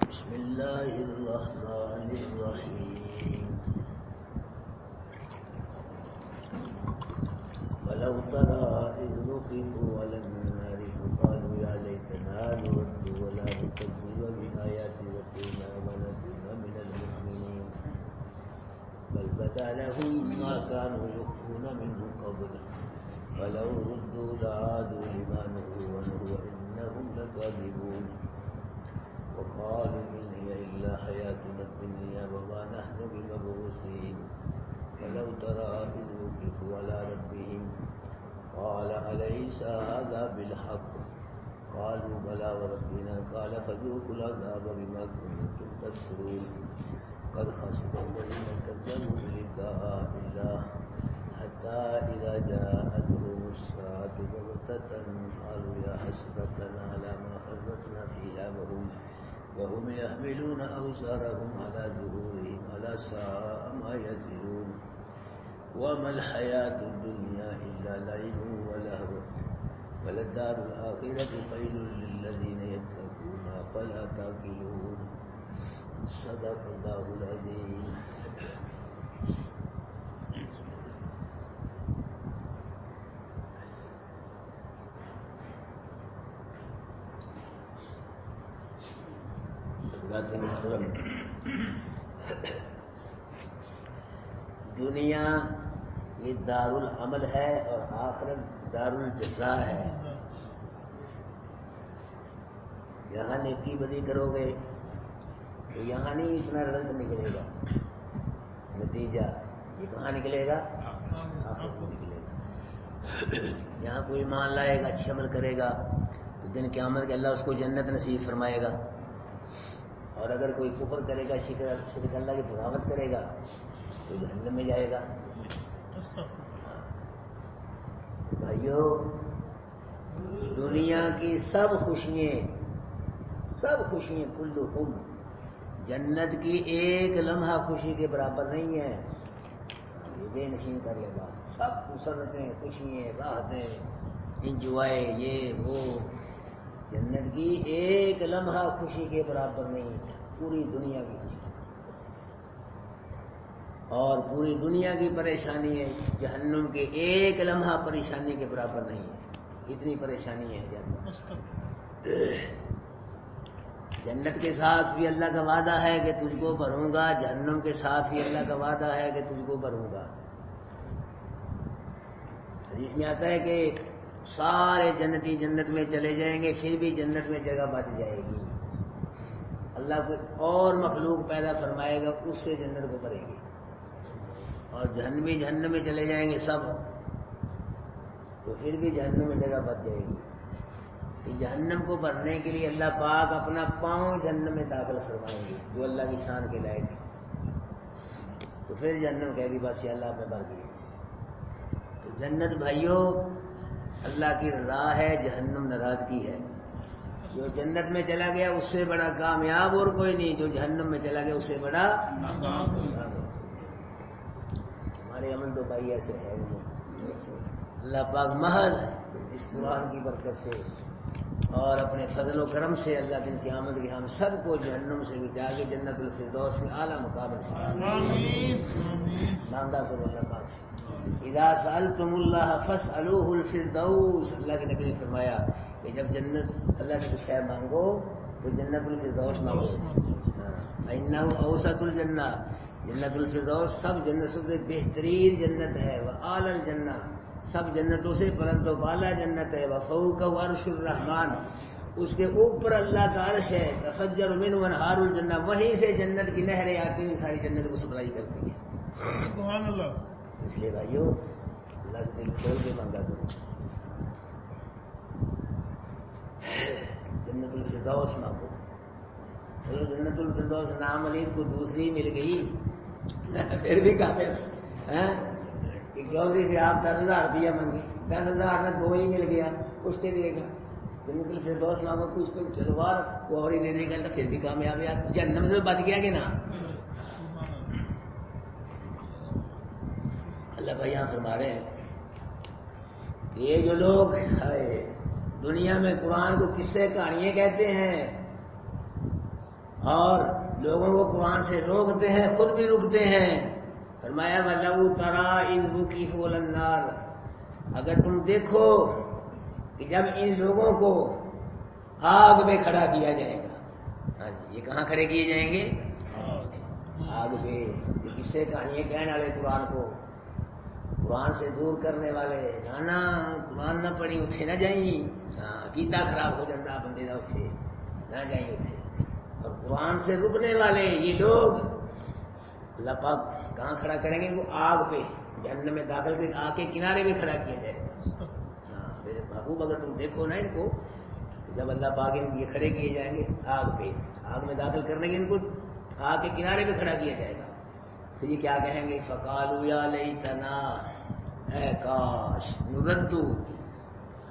بسم اللہ الرحمن الرحیم ولو ترى إذ وقفوا على النار فقالوا يا ليتنا نرد ولا نكذب بآيات ربنا ونكون من المؤمنين بل بدا لهم ما كانوا يخفون منه قبل ولو ردوا لعادوا لما نهوا عنه وإنهم لكاذبون وقالوا إن هي إلا حياتنا الدنيا وما نحن بمبعوثين ولو ترى إذ وقفوا على ربهم قال أليس هذا بالحق قالوا بلى وربنا قال فذوقوا العذاب بما كنتم تكفرون قد خسر الذين كذبوا بلقاء الله حتى إذا جاءتهم الساعة بغتة قالوا يا حسرتنا على ما فرطنا فيها وهم يحملون أوزارهم على ظهورهم ألا ساء ما يزرون وما الحياة الدنيا إلا لعب ولهو وللدار الآخرة خير للذين يتقون أفلا تعقلون صدق الله العظيم. دنیا یہ دار العمل ہے اور آخرت دار الجزا ہے. یہاں نیکی بدی کرو گے تو یہاں نہیں اتنا رزق نکلے گا، نتیجہ یہ کہاں نکلے گا؟ آخرت میں نکلے گا. یہاں کوئی ایمان لائے گا، اچھے عمل کرے گا تو دن قیامت کے اللہ اس کو جنت نصیب فرمائے گا، اور اگر کوئی کفر کرے گا، شرک اللہ کی بغاوت کرے گا تو جہنم میں جائے گا. بھائیو دنیا کی سب خوشیاں کلہم جنت کی ایک لمحہ خوشی کے برابر نہیں ہے. یہ دے نشین کر لے گا، سب مسرتیں، خوشیاں، راحتیں، انجوائے، یہ وہ جنت کی ایک لمحہ خوشی کے برابر نہیں. پوری دنیا کی خوشی اور پوری دنیا کی پریشانی ہے، جہنم کے ایک لمحہ پریشانی کے برابر نہیں ہے. اتنی پریشانی ہے جہنم. جنت کے ساتھ بھی اللہ کا وعدہ ہے کہ تجھ کو بھروں گا، جہنم کے ساتھ بھی اللہ کا وعدہ ہے کہ تجھ کو بھروں گا. حدیث میں آتا ہے کہ سارے جنتی جنت میں چلے جائیں گے، پھر بھی جنت میں جگہ بچ جائے گی. اللہ کوئی اور مخلوق پیدا فرمائے گا، اس سے جنت کو بھرے گی. اور جہنمی جہنم میں چلے جائیں گے سب، تو پھر بھی جہنم میں جگہ بچ جائے گی. کہ جہنم کو بھرنے کے لیے اللہ پاک اپنا پاؤں جہنم میں داخل فرمائیں گے جو اللہ کی شان کے لائق ہے. تو پھر جہنم کہے گی بس یہ اللہ میں بھر گئی. تو جنت بھائیو اللہ کی رضا ہے، جہنم ناراضگی ہے. جو جنت میں چلا گیا اس سے بڑا کامیاب اور کوئی نہیں، جو جہنم میں چلا گیا اس سے بڑا ناکام. ہمارے عمل تو بھائی ایسے ہے نہیں. اللہ پاک محض اس قرآن کی برکت سے اور اپنے فضل و کرم سے اللہ دن قیامت کے ہم سب کو جہنم سے بچا کے جنت الفردوس میں اعلیٰ مقام نصیب مانگا کرو اللہ پاک سے. اذا سألتم اللہ فاسألوہ الفردوس. اللہ کے نبی نے فرمایا کہ جب جنت اللہ سے کچھ ہے مانگو تو جنت الفردوس مانگو. فإنہ اوسط الجنہ، جنت الفردوس سب جنت سے بہترین جنت ہے. وأعلی الجنہ، سب جنتوں سے بلند و بالا جنت ہے. وفوقہ عرش الرحمن، اس کے اوپر اللہ کا عرش ہے. تفجر منہ انہار الجنہ، وہیں سے جنت کی نہریں آتی ہیں، ساری جنت کو سپلائی کرتی ہیں. سبحان اللہ. اس لیے بھائیو اللہ کے دل کھول کے مانگا کرو. جنت الفردوس مانگو. چلو جنت الفردوس نام علی کو دوسری مل گئی پھر بھی کامیاب. ایک چودھری سے آپ 10,000 روپیہ مانگے، 10,000 میں 2 ہی مل گیا، کچھ دے دے گا. جنت الفردوس مانگو کچھ تو چلوار وہ اور ہی دے دے گا، پھر بھی کامیاب ہے. جہنم سے بچ گیا کہ نا. اللہ بھائی یہاں فرما رہے ہیں کہ یہ جو لوگ دنیا میں قرآن کو قصے کہانیاں کہتے ہیں اور لوگوں کو قرآن سے روکتے ہیں، خود بھی رکتے ہیں۔ فرمایا وَلَوْ تَرَىٰ إِذْ وُقِفُوا عَلَى النَّارِ، اگر تم دیکھو کہ جب ان لوگوں کو آگ میں کھڑا کیا جائے گا۔ ہاں جی، یہ کہاں کھڑے کیے جائیں گے؟ آگ پہ۔ یہ قصے کہانیاں کہنے والے قرآن کو قرآن سے دور کرنے والے، نانا قرآن نہ پڑھی اتھے نہ جائیں، عقیدہ خراب ہو جاتا بندے کا، اتھے نہ جائیں اتھے۔ اور قرآن سے رکنے والے یہ لوگ اللہ پاک کہاں کھڑا کریں گے؟ ان کو آگ پہ جہنم میں داخل کر آگ کے کنارے پہ کھڑا کیا جائے گا۔ میرے محبوب اگر تم دیکھو نا ان کو، جب اللہ پاک ان یہ کھڑے کیے جائیں گے آگ پہ، آگ میں داخل کرنے کے ان کو آگ کے کنارے پہ کھڑا کیا جائے گا، پھر یہ کیا کہیں گے؟ فقالوا یا لیتنا، اے کاش، نردو،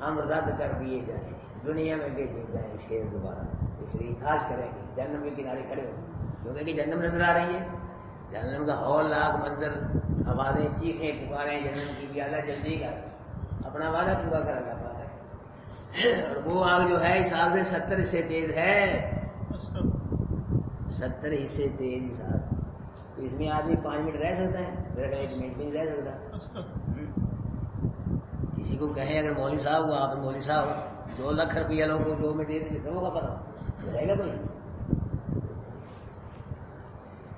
ہم رد کر دیے جائیں، دنیا میں بھیجے جائیں پھر دوبارہ۔ پھر یہ کاش کریں گے جہنم کے کنارے کھڑے ہو، کیونکہ کہ جہنم نظر آ رہی ہے، جہنم کا ہولناک منظر، آوازیں، چیخیں، پکاریں جہنم کی بھی، اللہ جلدی کر، اپنا وعدہ پورا کر اللہ پاک ہے۔ اور وہ آگ جو ہے اس آگ سے 70 حصے تیز ہے، 70 حصے تیز اس آگ۔ تو اس میں آدمی 5 منٹ رہ سکتا ہے، میرا خیال 1 منٹ بھی نہیں رہ سکتا۔ کسی کو کہیں اگر مولوی صاحب ہوا، آپ مولوی صاحب 2 لاکھ روپیہ لوگوں کو 2 منٹ دے دیجیے تو وہ کا پتا رہے گا کوئی؟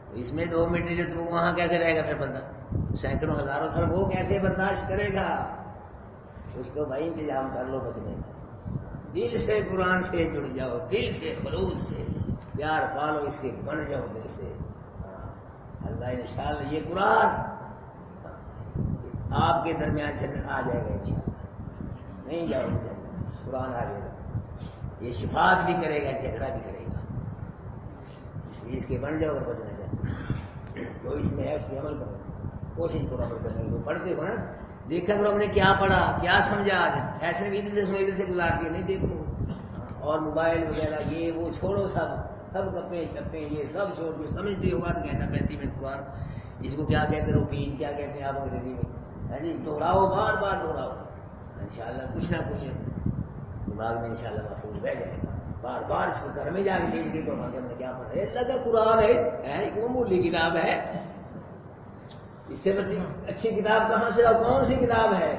تو اس میں 2 منٹ جو تو وہاں کیسے رہے گا پھر بندہ؟ سینکڑوں ہزاروں سال وہ کیسے برداشت کرے گا؟ اس کو بھائی انتظام کر لو بچنے کا، دل سے قرآن سے جڑ جاؤ، دل سے خلوص سے پیار پالو، اس کے بن جاؤ دل سے۔ اللہ انشاءاللہ یہ قرآن آپ کے درمیان جنت آ جائے گا انشاءاللہ، نہیں جاؤ گے جنت، قرآن آ جائے گا، یہ شفاعت بھی کرے گا، جھگڑا بھی کرے گا، اس لیے اس کے بن جاؤ اگر بچنا چاہتے ہیں تو اس میں ہے، اس پہ عمل کرو، کوشش کرو عمل کرنے کی۔ پڑھتے ہو نا، دیکھا کرو ہم نے کیا پڑھا، کیا سمجھا، آج ایسے بھی ادھر سے گزار دیا، نہیں دیکھو، اور موبائل وغیرہ یہ وہ چھوڑو، سب گپیں شپیں یہ سب چھوڑ کے سمجھتے ہوگا تو کہنا 35 منٹ قرآن، اس کو کیا کہتے ہیں؟ روپین کیا کہتے ہیں آپ انگریزی میں؟ ہاں جی، دوہراؤ، بار بار دوہراؤ، انشاءاللہ کچھ نہ کچھ دماغ میں انشاءاللہ محفوظ رہ جائے گا۔ بار بار اس کو گھر میں جا کے لکھ کے تو ہم نے کیا پڑھا؟ اللہ کا قرآن ہے، ایک معمولی کتاب ہے، اس سے اچھی کتاب کہاں سے، اور کون سی کتاب ہے؟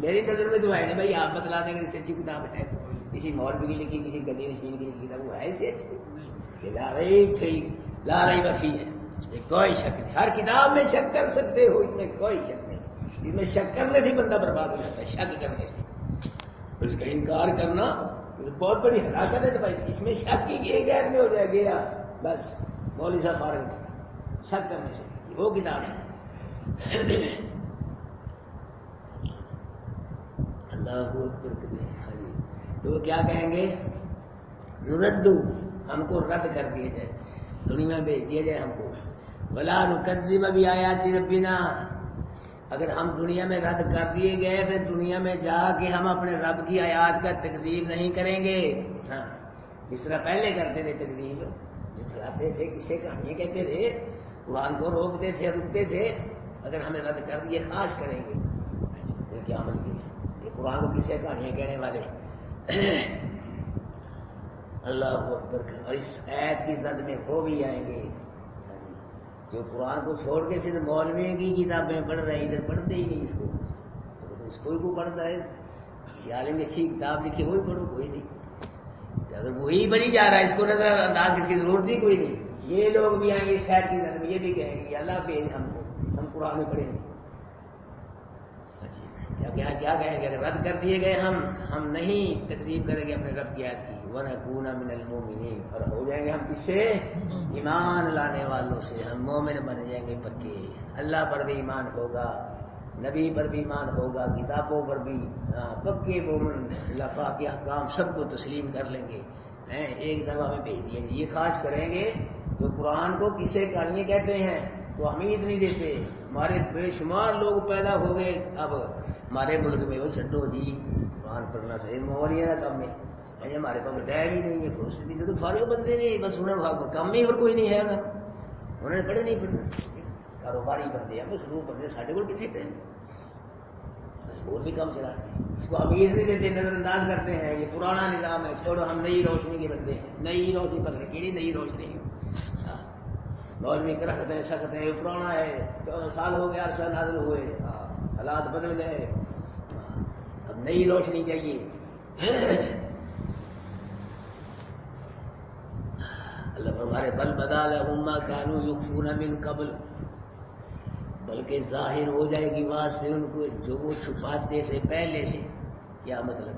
میری نظر میں تو ہے نہیں بھائی، آپ بتلا دیں گے اس سے اچھی کتاب ہے، کسی مولوی کی لکھی، کسی گدی نشین کی لکھی کتاب، وہ ہے اس سے اچھی؟ یہ لا رہی وفی ہے، اس میں کوئی شک نہیں، ہر کتاب میں شک کر سکتے ہو، اس میں کوئی شک نہیں، اس میں شک کرنے سے بندہ برباد ہو جاتا ہے، شک کرنے سے، اس کا انکار کرنا تو بہت بڑی ہلاکت ہے۔ تو بھائی اس میں شک کی ایک غیر میں ہو جائے گیا، بس مولوی صاحب فارغ نہیں، شک کرنے سے وہ کتاب ہے۔ اللہ اکبر کرے، ہاں جی، تو وہ کیا کہیں گے؟ نردو، ہم کو رد کر دیا جائے، دنیا میں بھیج دیا جائے ہم کو، ولا نکذب بآیات ربنا، اگر ہم دنیا میں رد کر دیے گئے پھر دنیا میں جا کے ہم اپنے رب کی آیات کا تکذیب نہیں کریں گے۔ ہاں، جس طرح پہلے کرتے تھے تکذیب، جو کھلاتے تھے، کسے کہانیاں کہتے تھے، قرآن کو روکتے تھے، رکتے تھے، اگر ہمیں رد کر دیے خاص کریں گے پھر کیا عمل کیے؟ یہ قرآن کو کسے کہانیاں کہنے والے اللہ اکبر، اور اس آیت کی زد میں وہ بھی آئیں گے جو قرآن کو چھوڑ کے صرف مولویوں کی کتابیں پڑھ رہے ہیں، ادھر پڑھتے ہی نہیں اس کو ہی پڑھتا ہے، کسی عالم نے اچھی کتاب لکھی وہی پڑھو، کوئی نہیں، تو اگر وہی پڑھی جا رہا ہے، اس کو نظر انداز اس کی ضرورت ہی کوئی نہیں۔ یہ لوگ بھی آئیں گے اس آیت کی زد میں، یہ بھی کہیں گے کہ اللہ بھیج ہم کو، ہم قرآن میں پڑھیں گے، کیا کہیں گے؟ اگر رد کر دیے گئے ہم نہیں تکذیب کریں گے اپنے رب کی آیت کی، وَنَكُونَ مِنَ الْمُؤْمِنِينَ، اور ہو جائیں گے ہم کس سے؟ ایمان لانے والوں سے، ہم مومن بن جائیں گے پکے، اللہ پر بھی ایمان ہوگا، نبی پر بھی ایمان ہوگا، کتابوں پر بھی پکے مومن، اللہ پاک کے احکام سب کو تسلیم کر لیں گے، ایک دفعہ ہمیں بھیج دیا جی۔ یہ خاص کریں گے جو قرآن کو کسے کہانیاں کہتے ہیں، تو اہمیت نہیں دیتے۔ ہمارے بے شمار لوگ پیدا ہو گئے اب ہمارے ملک میں، وہ چھڈو جی قرآن پڑھنا صحیح مولیاں کا کم ہے، ہمارے پاس ٹائم ہی نہیں ہے، فرصت ہی نہیں، تو فارغ بندے نہیں، بس انہیں کم ہی اور کوئی نہیں ہے، انہوں نے پڑھے نہیں پڑھنا، کاروباری بندے ہیں، مصروف بندے، سارے کو کتنے ٹائم، اور بھی کم چلا رہے ہیں، اس کو امیر نہیں دیتے، نظر انداز کرتے ہیں، یہ پرانا نظام ہے، چھوڑو ہم نئی روشنی کے بندے ہیں، نئی روشنی پکڑے، کیڑی نئی روشنی مولوی کرخت ہیں سخت ہیں، یہ پرانا ہے، 14 سال ہو گیا عرصہ نازل ہوئے، حالات بدل گئے، اب نئی روشنی چاہیے۔ اللہ ہمارے بل بدا لہم ما کانوا یخفون من قبل، بلکہ ظاہر ہو جائے گی واسطے ان کو جو وہ چھپاتے سے پہلے سے۔ کیا مطلب؟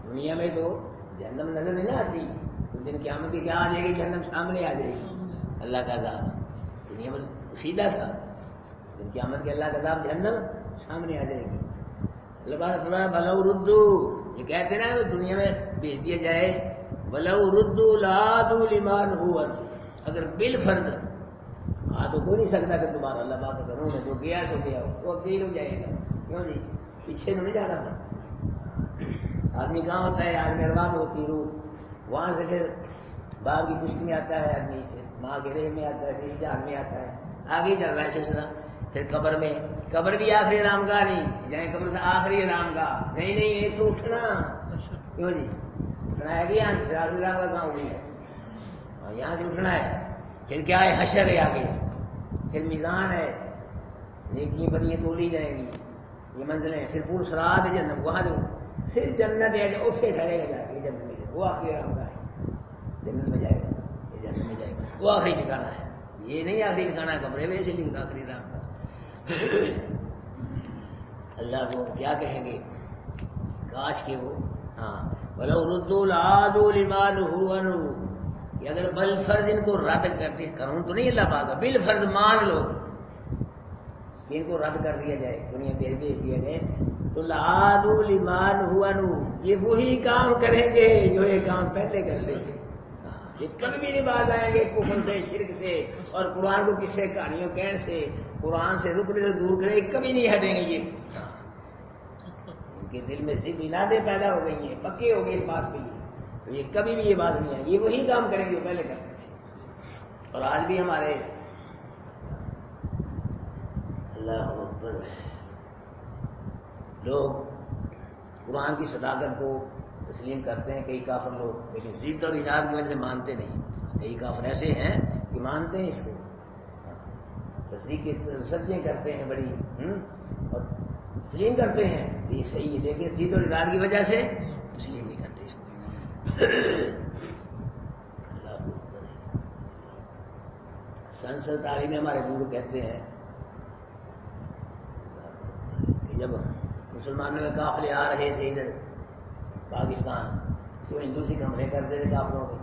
دنیا میں تو جہنم نظر نہیں آتی، تو دن قیامت کی کیا آ جائے گی؟ جہنم سامنے آ جائے گی، اللہ کا عذاب۔ دنیا میں سیدھا تھا، دن قیامت کے اللہ کا عذاب جہنم سامنے آ جائے گی۔ اللہ تعالیٰ فرمایا بلو ردو، یہ کہتے نا دنیا میں بھیج دیا جائے، ولو ردو لعادوا لما نہوا عنہ، اگر بالفرض تو کوئی نہیں سکتا کہ دوبارہ اللہ پاک کا قانون ہے، جو گیا سو گیا، وہ اکیل ہو جائے گا، کیوں جی پیچھے تو نہیں جانا تھا۔ آدمی کہاں ہوتا ہے؟ آدمی ارواح میں ہوتی روح، وہاں سے پھر باپ کی پشت میں آتا ہے آدمی، پھر ماں کے رحم میں آتا ہے، پھر جان میں آتا ہے، آگے چل رہا ہے سلسلہ۔ پھر قبر میں، قبر بھی آخری آرام گاہ نہیں، جائیں قبر سے آخری آرام گاہ نہیں، یہ تو اٹھنا، کیوں جی اٹھنا ہے کہ یہاں سے پھر آخری آرام گاہ کہاں ہوئی ہے، اور یہاں سے اٹھنا ہے۔ پھر کیا ہے؟ حشر ہے آگے، پھر میزان ہے، نیکیاں بدیاں تولی جائیں گی، یہ منزلیں، پھر پور صراط ہے جنت، وہاں جو پھر جنت ہے جو اتنے ٹھہرے گا جا کے جنت میں، وہ آخری آرام گاہ ہے، جنت میں جائے گا، یہ جنت میں جائے گا، وہ آخری ٹھکانا ہے، یہ نہیں آخری ٹھکانا ہے قبر ہے، ویسے لکھتا آخری آرام گاہ۔ اللہ کو کیا کہیں گے؟ کاش کہ وہ وَلَوْ رُدُّوا لَعَادُوا لِمَا نُهُوا عَنْهُ، کہ اگر بالفرض ان کو رد کرتے، قانون تو نہیں اللہ پاک کا، بالفرض مان لو کہ ان کو رد کر دیا جائے، دنیا پھر بھیج دیا جائے، تو لعادوا لما نہوا عنہ، یہ وہی کام کریں گے جو یہ کام پہلے کرتے تھے، یہ کبھی بھی نہیں باز آئیں گے کفر سے، شرک سے، اور قرآن کو کس سے کہانیوں کہنے سے، قرآن سے رکنے سے دور کرے، کبھی نہیں ہٹیں گے یہ۔ ان کے دل میں ضد انادیں پیدا ہو گئی ہیں، پکے ہو گئے اس بات کے لیے، تو یہ کبھی بھی یہ بات نہیں ہے، یہ وہی کام کریں گے جو پہلے کرتے تھے۔ اور آج بھی ہمارے اللہ اکبر لوگ قرآن کی صداقت کو تسلیم کرتے ہیں، کئی کافر لوگ، لیکن ضد اور اناد کی وجہ سے مانتے نہیں۔ کئی کافر ایسے ہیں کہ مانتے ہیں اس کو، تصدیق سچیں کرتے ہیں بڑی، اور تسلیم کرتے ہیں کہ یہ صحیح ہے، لیکن ضد اور اناد کی وجہ سے تسلیم نہیں کرتے اس کو۔ سنسر تعلیم میں ہمارے گرو کہتے ہیں کہ جب مسلمانوں میں قافلے آ رہے تھے ادھر پاکستان، تو ہندو سکھ حملے کرتے تھے قافلوں پہ،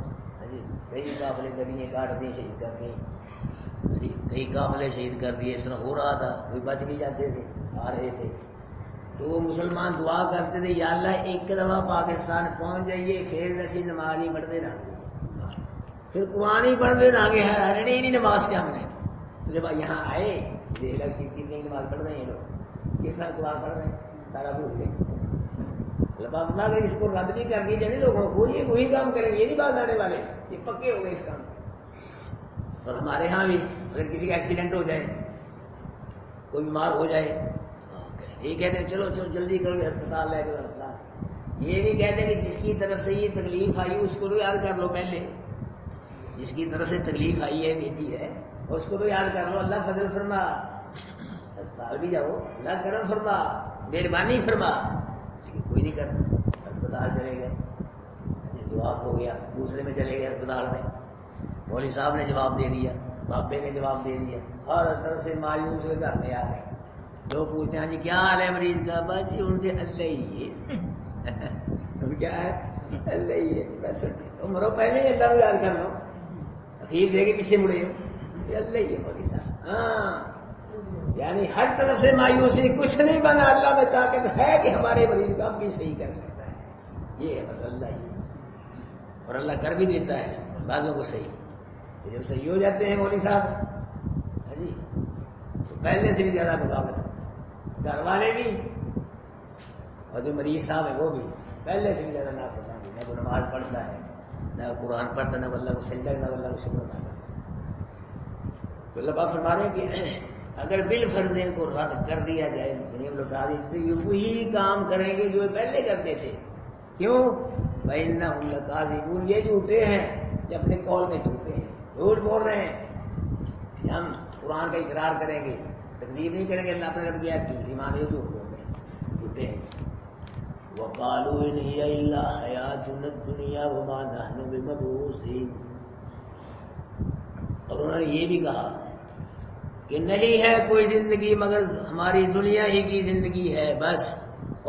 کئی قافلے گڑیاں کاٹ دی، شہید کر دی، کئی قافلے شہید کر دیے، اس طرح ہو رہا تھا، کوئی بچ بھی جاتے تھے، آ رہے تھے، تو مسلمان دعا کرتے تھے یا اللہ ایک دفعہ پاکستان پہنچ جائیے، پھر ایسی نماز ہی پڑھتے رہ گے، پھر قرآن ہی پڑھتے رہ گے، ہٹنی نہیں نماز سے ہم نے۔ تو جب یہاں آئے دیکھ لگ کتنی نماز پڑھ رہے ہیں لوگ، کس طرح قرآن پڑھ رہے ہیں، سارا بھول گئے۔ اللہ اگر اس کو رد بھی کر دی جائے لوگوں کو، یہ وہی کام کریں گے، یہ نہیں باز آنے والے، یہ پکے ہو گئے اس کام۔ اور ہمارے ہاں بھی اگر کسی کا ایکسیڈنٹ ہو جائے، کوئی بیمار ہو جائے، یہ کہتے ہیں چلو چلو جلدی کرو ہسپتال لے کر ہسپتال، یہ نہیں کہتے کہ جس کی طرف سے یہ تکلیف آئی اس کو تو یاد کر لو پہلے، جس کی طرف سے تکلیف آئی ہے بیٹی ہے اس کو تو یاد کر لو، اللہ فضل فرما، ہسپتال بھی جاؤ، اللہ کرم فرما، مہربانی فرما، لیکن کوئی نہیں کرتا، ہسپتال چلے گئے، جواب ہو گیا، دوسرے میں چلے گئے ہسپتال میں، مولوی صاحب نے جواب دے دیا، بابے نے جواب دے دیا، ہر طرف سے مایوس ہوئے گھر میں آ گئے، لوگ پوچھتے ہیں جی کیا حال ہے مریض کا؟ بس جی ان سے اللہ ہی ہے، ان کیا ہے اللہ ہی ہے، بس مرو پہلے ہی اللہ کو یاد کر لو، اخیر دے کے پیچھے مڑے ہو، اللہ ہی ہے مولوی صاحب، ہاں یعنی ہر طرف سے مایوسی، کچھ نہیں بنا، اللہ میں طاقت ہے کہ ہمارے مریض کو اب بھی صحیح کر سکتا ہے، یہ ہے بس اللہ ہی ہے، اور اللہ کر بھی دیتا ہے بعضوں کو صحیح، تو جب صحیح ہو جاتے ہیں مولوی صاحب جی تو پہلے سے بھی زیادہ بغاوت ہے، گھر والے بھی اور جو مریض صاحب ہے وہ بھی پہلے سے بھی زیادہ نافرمانی، نہ وہ نماز پڑھتا ہے، نہ قرآن پڑھتا، نہ اللہ کو سجدہ، نہ اللہ کو شکر ادا کرتا۔ تو اللہ پاک فرما رہے ہیں کہ اگر بالفرض ان کو رد کر دیا جائے، دنیا میں لوٹا دی، تو یہ وہی کام کریں گے جو پہلے کرتے تھے۔ کیوں؟ وَإِنَّهُمْ لَكَاذِبُونَ، یہ جھوٹے ہیں، یہ اپنے قول میں جھوٹے ہیں، جھوٹ بول رہے ہیں۔ ہم قرآن کا اقرار کریں گے، تکذیب نہیں کریں گے اللہ اپنے رب کی آیت کی، ایمان یہ جھوٹ بول رہے ہیں، جھوٹے ہیں۔ وَقَالُوا إِنْ هِيَ إِلَّا حَيَاتُنَا الدُّنْيَا وَمَا نَحْنُ بِمَبْعُوثِينَ، اور انہوں نے یہ بھی کہا کہ نہیں ہے کوئی زندگی مگر ہماری دنیا ہی کی زندگی ہے، بس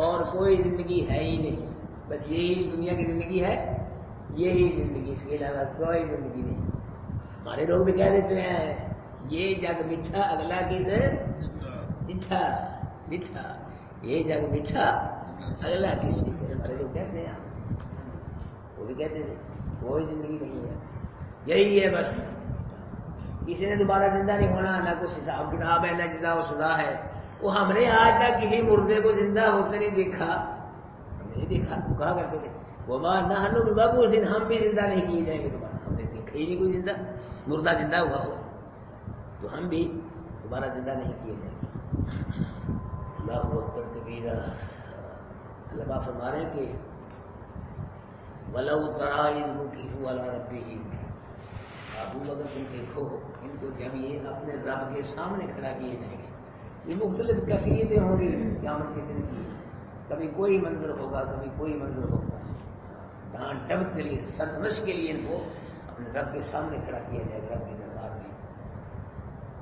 اور کوئی زندگی ہے ہی نہیں، بس یہی دنیا کی زندگی ہے، یہی زندگی، اس کے علاوہ کوئی زندگی نہیں۔ ہمارے لوگ بھی کہہ دیتے ہیں یہ جگ میٹھا اگلا کس میٹھا میٹھا، یہ جگ میٹھا اگلا کس میٹھا، ہمارے لوگ کہتے ہیں، وہ بھی کہتے تھے کوئی زندگی نہیں ہے، یہی ہے بس، کسی نے دوبارہ زندہ نہیں ہونا، نہ کچھ حساب کتاب ہے، نہ جزا و سزا ہے۔ وہ ہم نے آج تک کسی مردے کو زندہ ہوتے نہیں دیکھا، ہم نے نہیں دیکھا، وہ کہا کرتے تھے وَمَا نَحْنُ بِمَبْعُوثِينَ، ہم بھی زندہ نہیں کیے جائیں گے دوبارہ، ہم نے دیکھا ہی نہیں کوئی زندہ مردہ زندہ ہوا ہو، تو ہم بھی دوبارہ زندہ نہیں کیے جائیں گے۔ اللہ اکبر کبیرہ۔ اللہ پاک فرما رہے ہیں کہ وَلَوْ تَرَىٰ إِذْ وُقِفُوا عَلَىٰ رَبِّهِمْ، ابو اگر تم دیکھو ان کو جب یہ اپنے رب کے سامنے کھڑا کیے جائیں گے، یہ مختلف کیفیتیں ہوں گی قیامت کے دن کی، کبھی کوئی منظر ہوگا، کبھی کوئی منظر ہوگا، جہاں ڈبت کے لیے، سرزنش کے لیے ان کو اپنے رب کے سامنے کھڑا کیا جائے گا، رب کے دربار میں۔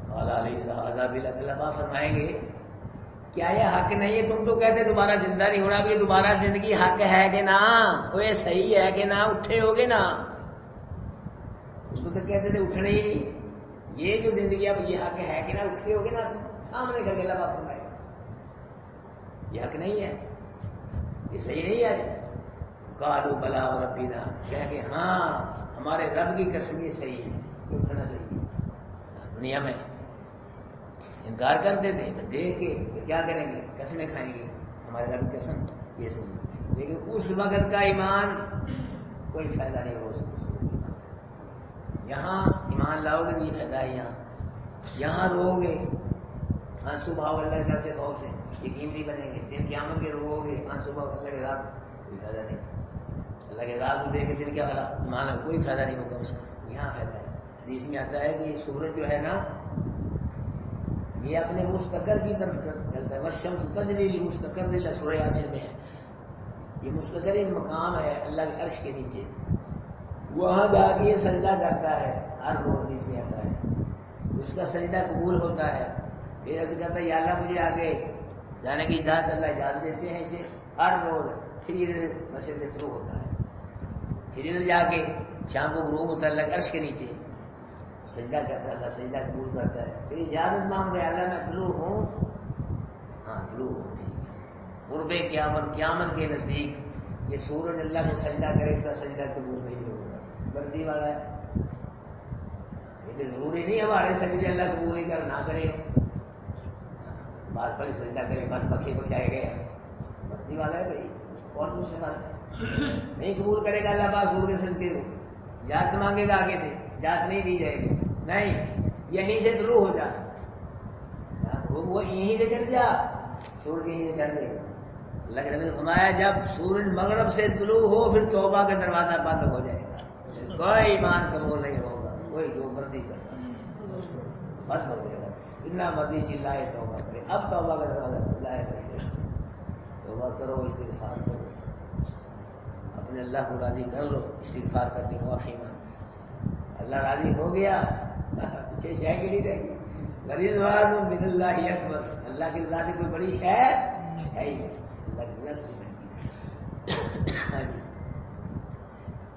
قال علیہ صحابہ بلا، اللہ پاک فرمائیں گے کیا یہ حق نہیں ہے؟ تم تو کہتے دوبارہ زندہ نہیں ہونا، اب یہ دوبارہ زندگی حق ہے کہ نہ؟ وہ یہ صحیح ہے کہ نہ؟ اٹھے ہوگے نا؟ اس کو تو کہتے تھے اٹھنے ہی نہیں، یہ جو زندگی اب یہ حق ہے کہ نہ؟ اٹھے ہوگے نا؟ سامنے کا گلا بات فرمائے یہ حق نہیں ہے، یہ صحیح نہیں ہے۔ قالوا بلا ربنا، کہہ کہ ہاں ہمارے رب کی قسم یہ صحیح ہے، یہ اٹھنا صحیح ہے۔ دنیا میں انکار کرتے تھے، دیکھ کے کیا کریں گے؟ قسمیں کھائیں گے، ہمارے رب کی قسم یہ صحیح ہے، لیکن اس وقت کا ایمان کوئی فائدہ نہیں ہو سکتا۔ یہاں ایمان لاؤ گے یہ فائدہ ہے، یہاں رو گے آنسو بہاؤ اللہ کے گھر سے بہت سے یقینی بنیں گے، دن قیامت کے رو گے آنسو بہاؤ اللہ کے عذاب، کوئی فائدہ نہیں، اللہ کے عذاب کو دیکھ کے دن کیا والا ایمان ہے، کوئی فائدہ نہیں ہوگا اس کا، یہاں فائدہ ہے۔ حدیث میں آتا ہے کہ یہ سورج جو ہے نا یہ اپنے مستقر کی طرف چلتا ہے، والشمس تجری لمستقر لها، سورہ یاسین میں ہے، یہ مستقر ایک مقام ہے اللہ کے عرش کے نیچے، وہاں جا کے یہ سجدہ کرتا ہے، ہر روز حدیث میں آتا ہے، اس کا سجدہ قبول ہوتا ہے، پھر عرض کرتا ہے یا اللہ مجھے آگے جانے کی اجازت، اللہ اجازت دیتے ہیں اسے ہر روز، پھر ادھر مسجد طلوع ہوتا ہے، پھر ادھر جا کے شام کو غروب ہوتا ہے اللہ کے عرش کے نیچے، سجدہ کرتا ہے، اللہ سجدہ قبول کرتا ہے، پھر اجازت مانگتا ہے اللہ میں طلوع ہوں، ہاں طلوع ہوں، قرب قیامت، قیامت کے نزدیک یہ سورج اللہ کو سجدہ کرے، اس کا سجدہ قبول نہیں ہوگا، بردی والا ہے، یہ ضروری نہیں ہمارے سجدے اللہ قبول ہی کر نہ کرے، بعض بڑی سجدہ کرے بس بخشے بخشائے گئے، بردی والا ہے بھائی، کون پوچھنے والا؟ نہیں قبول کرے گا اللہ پاک سور کے سجدے کو، اجازت مانگے گا آگے سے، اجازت نہیں دی جائے گی، نہیں یہیں سے طلوع ہو جا، وہ یہیں سے چڑھ جا، سورج یہیں سے چڑھ گئے، اللہ کے نبی نے فرمایا جب سورج مغرب سے طلوع ہو پھر توبہ کا دروازہ بند ہو جائے گا، کوئی ایمان قبول نہیں ہوگا، کوئی جو مرضی کرتا بند ہو جائے گا، اتنا مرضی چلائے توبہ کرے، اب توبہ کا دروازہ کھلا ہے، توبہ کرو، استغفار کرو، اپنے اللہ کو راضی کر لو، استغفار کر کے معافی مانگ، اللہ راضی ہو گیا پیچھے شے کے نہیں رہے گی، رضوان من اللہ اکبر، اللہ کی رضا سے کوئی بڑی شے ہے ہی نہیں، اللہ کی رضا سے کوئی بڑی ہاں جی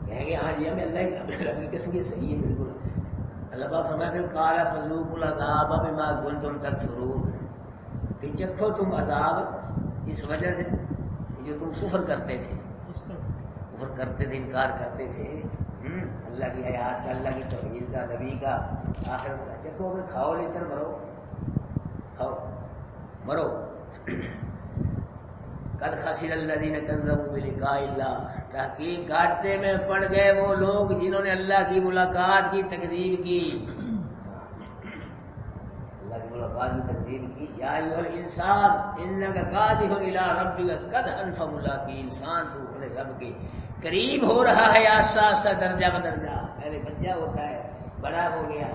کہیں گے ہاں جی ہمیں اللہ کی قسم یہ صحیح ہے بالکل۔ اللہ پاک فرماتے ہیں قال فذوقوا العذاب بما کنتم تکفرون، کہ چکھو تم عذاب اس وجہ سے جو تم کفر کرتے تھے، کفر کرتے تھے، انکار کرتے تھے اللہ کی حیات کا، اللہ کی توحید کا، نبی کا، آخرت کا، چکھو پھر کھاؤ لے کر مرو، کھاؤ مرو۔ قد خسر الذین کذبوا بلقاء اللہ، تحقیق گھاٹے میں پڑ گئے وہ لوگ جنہوں نے اللہ کی ملاقات کی تکذیب کی، اللہ کی ملاقات کی تکذیب کی. یا ایھا الانسان انک قادح الی ربک قدحا فملاقی. انسان تو اپنے رب کے قریب ہو رہا ہے آہستہ آہستہ درجہ بدرجہ. پہلے بچہ ہوتا ہے، بڑا ہو گیا،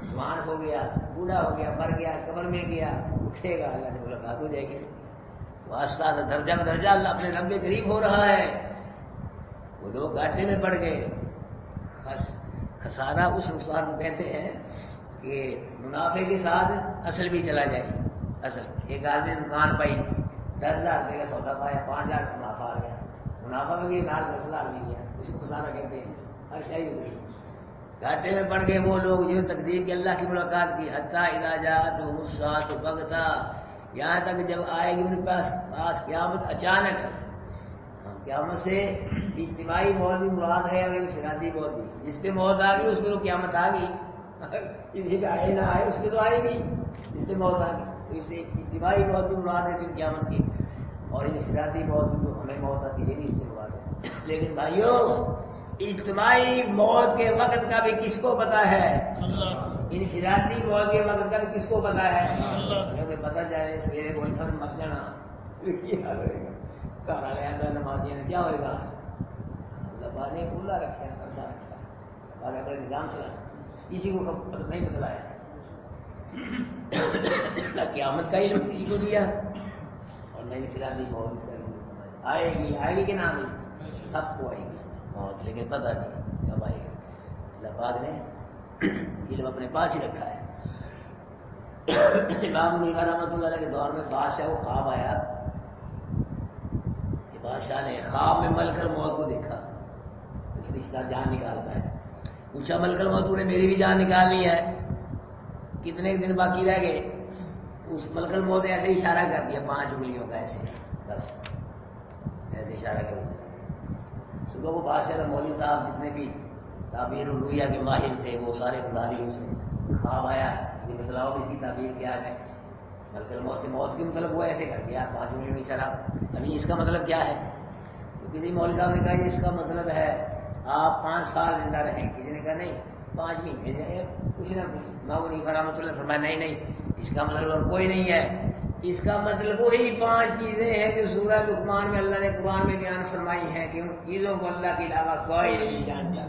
جوان ہو گیا، بوڑھا ہو گیا، مر گیا، قبر میں گیا، اٹھے گا، اللہ سے ملاقات ہو جائے گی. وہ آہستہ آہستہ درجہ بدرجہ اللہ اپنے رب کے قریب ہو رہا ہے. وہ لوگ گھاٹے میں پڑ گئے. خسارہ اس نقصان کو کہتے ہیں کہ منافع کے ساتھ اصل بھی چلا جائے. اصل ایک آدمی نے دکان پائی، 10,000 روپے کا سودا پایا، 5,000 منافع آ گیا. منافع میں گئی، 10,000 مل گیا. اس کو خسارہ کہتے ہیں. ہر شے ہو گئی. گھاٹے میں پڑ گئے وہ لوگ جو تکذیب کی اللہ کی ملاقات کی. حتی اذا جاءتهم الساعة بغتہ، یہاں تک جب آئے گی ان کے پاس قیامت اچانک. قیامت سے اجتماعی موت بھی مراد ہے اور انفرادی موت بھی. جس پہ موت آ گئی اس پہ تو قیامت آ گئی، کسی پہ آئے نہ آئے اس پہ تو آئے گی. جس پہ موت آ گئی تو اس سے اجتماعی موت بھی مراد ہے دن قیامت کی، اور انفرادی موت بھی جو ہمیں موت آتی ہے یہ بھی اس سے مراد ہے. لیکن بھائیو اجتماعی موت کے وقت کا بھی کس کو پتا ہے؟ انفرادی موت کے وقت کا بھی کس کو پتا ہے؟ اگر پتا جائے سویرے بول سن مر جانا کیا ہوئے گا، گھر والے آتا نمازی نے کیا ہوئے گا؟ اللہ نے کھلا رکھا ہے، ایسا رکھا ہے، بعد اپنے نظام چلا کسی کو نہیں بتلایا. قیامت کا علم کسی کو دیا اور نہیں انفرادی موت اس کا آئے گی کہ نہ آئے گی؟ سب کو آئے گی موت، لیکن پتہ نہیں کب آئے گی. اللہ پاک نے علم اپنے پاس ہی رکھا ہے. امام منیفہ رحمۃ اللہ علیہ کے دور میں بادشاہ کو خواب آیا کہ بادشاہ نے خواب میں ملکل موت کو دیکھا. فرشتہ جان نکالتا ہے. پوچھا ملکل موت تو نے میری بھی جان نکالنی ہے، کتنے دن باقی رہ گئے؟ اس ملکل موت نے ایسے اشارہ کر دیا 5 انگلیوں کا، ایسے بس ایسے اشارہ کر دیا. صبح کو بادشاہ مولوی صاحب جتنے بھی تعبیر الرؤیا کے ماہر تھے وہ سارے بلا لیے. اس نے خواب آیا یہ بتلاؤ اس کی تعبیر کیا ہے؟ ملکل موت سے موت کی مطلب وہ ایسے کر دیا 5 انگلیوں کی اشارہ. ابھی اس کا مطلب کیا ہے؟ تو کسی مولوی صاحب نے کہا یہ اس کا مطلب ہے آپ 5 سال زندہ رہیں. کسی نے کہا نہیں 5 مہینے جائے کچھ نہ کچھ. امام منیفہ رحمۃ اللہ فرمایا نہیں اس کا مطلب اور کوئی نہیں ہے. اس کا مطلب وہی 5 چیزیں ہیں جو سورہ لقمان میں اللہ نے قرآن میں بیان فرمائی ہیں کہ ان چیزوں کو اللہ کے علاوہ کوئی نہیں جانتا.